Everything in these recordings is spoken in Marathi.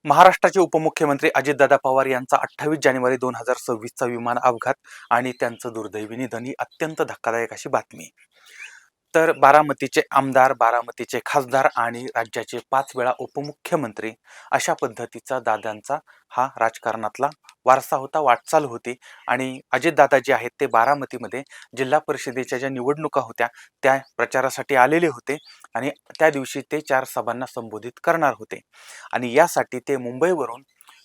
महाराष्ट्राचे उपमुख्यमंत्री अजितदादा पवार यांचा 28 जानेवारी 2026चा विमान अपघात आणि त्यांचं दुर्दैवी निधन ही अत्यंत धक्कादायक अशी बातमी. तर बारामतीचे आमदार, बारामतीचे खासदार आणि राज्याचे 5 वेळा उपमुख्यमंत्री अशा पद्धतीचा दादांचा हा राजकारणातला वारसा होता, वाटचाल होती. आणि अजितदादा जे आहेत ते बारामतीमध्ये जिल्हा परिषदेच्या ज्या निवडणुका होत्या त्या प्रचारासाठी आलेले होते आणि त्या दिवशी ते 4 सभांना संबोधित करणार होते. आणि यासाठी ते मुंबईवरून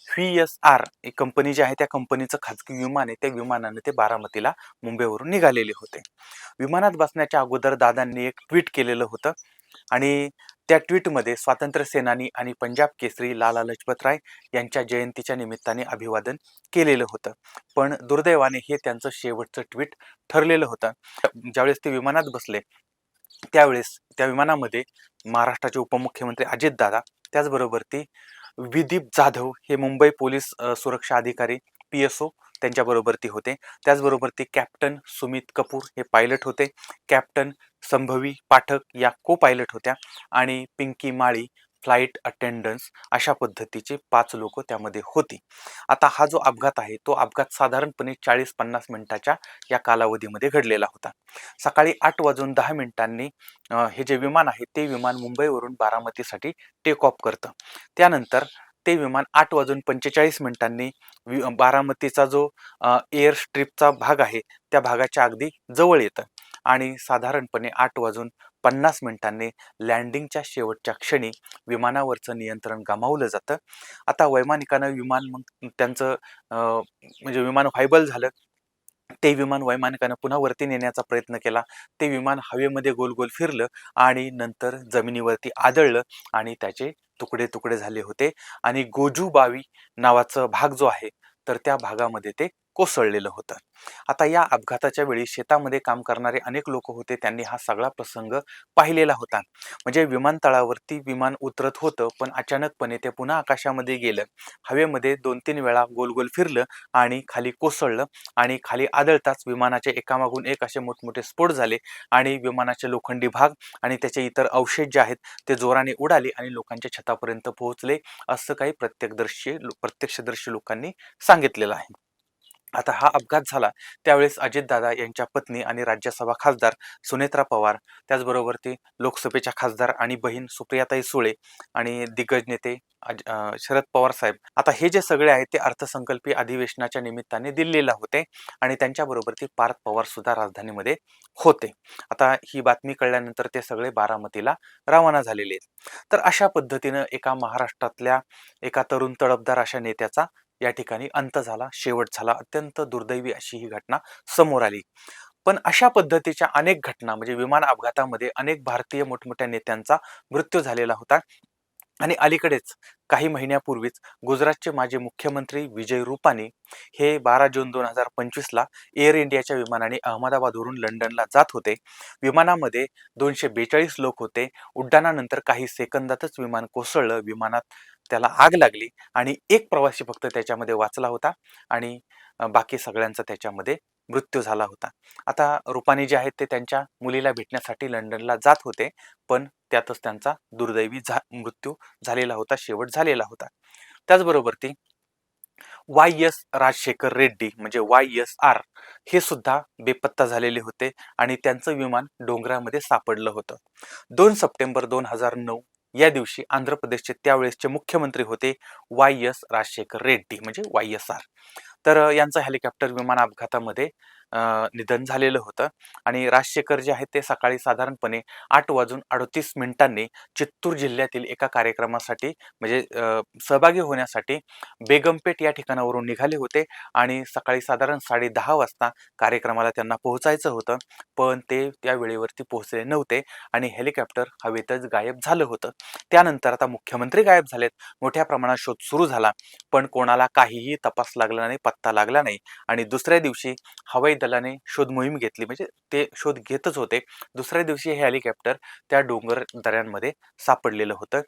VSR एक कंपनी जी आहे त्या कंपनीचं खाजगी विमान आहे, त्या विमानाने ते बारामतीला मुंबईवरून निघालेले होते. विमानात बसण्याच्या अगोदर दादांनी एक ट्विट केलेलं होतं आणि त्या ट्विटमध्ये स्वातंत्र्य सेनानी आणि पंजाब केसरी लाला लजपत राय यांच्या जयंतीच्या निमित्ताने अभिवादन केलेलं होतं. पण दुर्दैवाने हे त्यांचं शेवटचं ट्विट ठरलेलं होतं. ज्यावेळेस ते विमानात बसले त्यावेळेस त्या विमानामध्ये महाराष्ट्राचे उपमुख्यमंत्री अजितदादा, त्याचबरोबर ती विदीप जाधव हे मुंबई पोलीस सुरक्षा अधिकारी PSO त्यांच्याबरोबर ती होते. त्याचबरोबर ते कॅप्टन सुमित कपूर हे पायलट होते. कॅप्टन संभवी पाठक या को पायलट होत्या आणि पिंकी माळी फ्लाईट अटेंडन्स अशा पद्धतीचे 5 लोक त्यामध्ये होती. आता हा जो अपघात आहे तो अपघात साधारणपणे 40-50 मिनिटाच्या या कालावधीमध्ये घडलेला होता. सकाळी 8:10 हे जे विमान आहे ते विमान मुंबईवरून बारामतीसाठी टेक ऑफ करतं. त्यानंतर ते विमान 8:45 बारामतीचा जो एअर स्ट्रिपचा भाग आहे त्या भागाच्या अगदी जवळ येतं आणि साधारणपणे 8:50 लँडिंगच्या शेवटच्या क्षणी विमानावरचं नियंत्रण गमावलं जातं. आता वैमानिकानं विमान मग त्यांचं म्हणजे विमान व्हायबल झालं. ते विमान वैमानिकानं पुन्हा वरती नेण्याचा प्रयत्न केला. ते विमान हवेमध्ये गोल गोल फिरलं आणि नंतर जमिनीवरती आदळलं आणि त्याचे तुकडे तुकडे झाले होते आणि गोजूबावी नावाचा भाग जो आहे तर त्या भागामध्ये ते कोसळलेलं होतं. आता या अपघाताच्या वेळी शेतामध्ये काम करणारे अनेक लोक होते, त्यांनी हा सगळा प्रसंग पाहिलेला होता. म्हणजे विमानतळावरती विमान उतरत होतं पण अचानकपणे ते पुन्हा आकाशामध्ये गेलं, हवेमध्ये 2-3 वेळा गोल गोल फिरलं आणि खाली कोसळलं आणि खाली आदळताच विमानाचे एकामागून एक असे मोठमोठे स्फोट झाले आणि विमानाचे लोखंडी भाग आणि त्याचे इतर अवशेष जे आहेत ते जोराने उडाले आणि लोकांच्या छतापर्यंत पोहोचले, असं काही प्रत्यक्षदर्शी लोकांनी सांगितलेलं आहे. आता हा अपघात झाला त्यावेळेस अजितदादा यांच्या पत्नी आणि राज्यसभा खासदार सुनेत्रा पवार, त्याचबरोबर ते लोकसभेच्या खासदार आणि बहीण सुप्रियाताई सुळे आणि दिग्गज नेते शरद पवार साहेब, आता हे जे सगळे आहेत ते अर्थसंकल्पीय अधिवेशनाच्या निमित्ताने दिल्लीला होते आणि त्यांच्याबरोबर ते पार्थ पवार सुद्धा राजधानीमध्ये होते. आता ही बातमी कळल्यानंतर ते सगळे बारामतीला रवाना झालेले आहेत. तर अशा पद्धतीनं एका महाराष्ट्रातल्या एका तरुण तडफदार अशा नेत्याचा या ठिकाणी अंत झाला, शेवट झाला. अत्यंत दुर्दैवी अशी ही घटना समोर आली. पण अशा पद्धतीच्या अनेक घटना म्हणजे विमान अपघातामध्ये अनेक भारतीय मोठमोठ्या नेत्यांचा मृत्यू झालेला होता. आणि अलीकडेच काही महिन्यापूर्वीच गुजरातचे माजी मुख्यमंत्री विजय रूपानी हे 12 जून 2025ला एअर इंडियाच्या विमानाने अहमदाबादवरून लंडनला जात होते. विमानामध्ये 242 लोक होते. उड्डाणानंतर काही सेकंदातच विमान कोसळलं. विमानात त्याला आग लागली आणि एक प्रवासी फक्त त्याच्यामध्ये वाचला होता आणि बाकी सगळ्यांचा त्याच्यामध्ये मृत्यू झाला होता. आता रूपानी जे आहेत ते त्यांच्या मुलीला भेटण्यासाठी लंडनला जात होते, पण त्यातच त्यांचा दुर्दैवी मृत्यू झालेला होता, शेवट झालेला होता. त्याचबरोबर ती YS राजशेखर रेड्डी म्हणजे YSR हे सुद्धा बेपत्ता झालेले होते आणि त्यांचं विमान डोंगरामध्ये सापडलं होतं. 2 सप्टेंबर 2009 या दिवशी आंध्र प्रदेशचे त्यावेळेसचे मुख्यमंत्री होते YS राजशेखर रेड्डी म्हणजे YSR. तर यांचं हेलिकॉप्टर विमान अपघातामध्ये निधन झालेलं होतं आणि राजशेखर जे आहेत ते सकाळी साधारणपणे 8:38 चित्तूर जिल्ह्यातील एका कार्यक्रमासाठी म्हणजे सहभागी होण्यासाठी बेगमपेठ या ठिकाणावरून निघाले होते आणि सकाळी साधारण 10:30 वाजता कार्यक्रमाला त्यांना पोहोचायचं होतं, पण ते त्या वेळेवरती पोहोचले नव्हते आणि हेलिकॉप्टर हवेतच गायब झालं होतं. त्यानंतर आता मुख्यमंत्री गायब झालेत, मोठ्या प्रमाणात शोध सुरू झाला, पण कोणाला काहीही तपास लागला नाही, पत्ता लागला नाही आणि दुसऱ्या दिवशी हवाई दलाने शोध मोहीम घेतली, म्हणजे ते शोध घेतच होते. दुसऱ्या दिवशी हे हेलिकॉप्टर त्या डोंगर दऱ्यांमध्ये सापडलेलं होतं.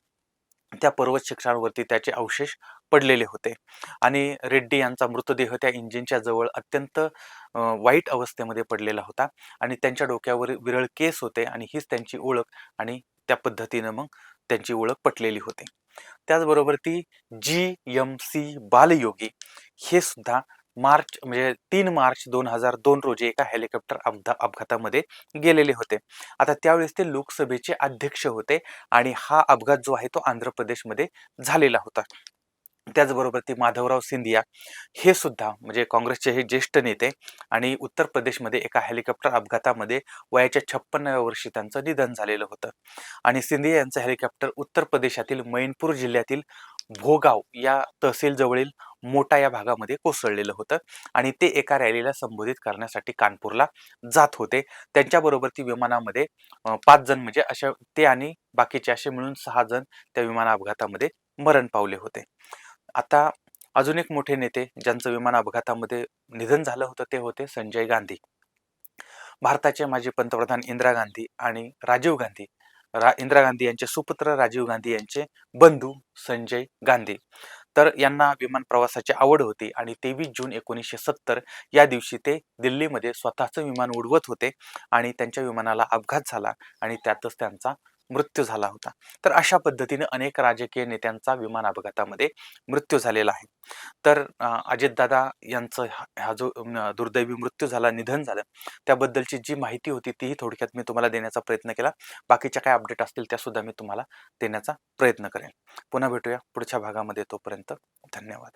त्या पर्वत शिखरांवरती त्याचे अवशेष पडलेले होते आणि रेड्डी यांचा मृतदेह त्या इंजिनच्या जवळ अत्यंत वाईट अवस्थेमध्ये पडलेला होता आणि त्यांच्या डोक्यावर विरळ केस होते आणि हीच त्यांची ओळख आणि त्या पद्धतीनं मग त्यांची ओळख पटलेली होती. त्याचबरोबर ती GMC बालयोगी हे सुद्धा मार्च म्हणजे 3 मार्च 2002 रोजी एका हेलिकॉप्टर अपघातामध्ये गेलेले होते. आता त्यावेळेस ते लोकसभेचे अध्यक्ष होते आणि हा अपघात जो आहे तो आंध्र प्रदेशमध्ये झालेला होता. त्याचबरोबर ती माधवराव सिंधिया हे सुद्धा म्हणजे काँग्रेसचे हे ज्येष्ठ नेते आणि उत्तर प्रदेशमध्ये एका हेलिकॉप्टर अपघातामध्ये वयाच्या 56व्या वर्षी त्यांचं निधन झालेलं होतं. आणि सिंधिया यांचं हेलिकॉप्टर उत्तर प्रदेशातील मैनपूर जिल्ह्यातील भोगाव या तहसील जवळील मोठा या भागामध्ये कोसळलेलं होतं आणि ते एका रॅलीला संबोधित करण्यासाठी कानपूरला जात होते. त्यांच्याबरोबर ती विमानामध्ये 5 जण म्हणजे अशा ते आणि बाकीचे असे मिळून 6 जण त्या विमान अपघातामध्ये मरण पावले होते. आता अजून एक मोठे नेते ज्यांचं विमान अपघातामध्ये निधन झालं होतं ते होते संजय गांधी. भारताचे माजी पंतप्रधान इंदिरा गांधी आणि राजीव गांधी इंदिरा गांधी यांचे सुपुत्र राजीव गांधी यांचे बंधू संजय गांधी. तर यांना विमान प्रवासाची आवड होती आणि 23 जून 1970 या दिवशी ते दिल्लीमध्ये स्वतःचं विमान उडवत होते आणि त्यांच्या विमानाला अपघात झाला आणि त्यातच त्यांचा मृत्यू झाला होता. तर अशा पद्धतीने अनेक राजकीय नेत्यांचा विमान अपघातामध्ये मृत्यू झालेला आहे. तर अजितदादा यांचं हा जो दुर्दैवी मृत्यू झाला, निधन झालं, त्याबद्दलची जी माहिती होती तीही थोडक्यात मी तुम्हाला देण्याचा प्रयत्न केला. बाकीच्या काय अपडेट असतील त्यासुद्धा मी तुम्हाला देण्याचा प्रयत्न करेन. पुन्हा भेटूया पुढच्या भागामध्ये. तोपर्यंत धन्यवाद.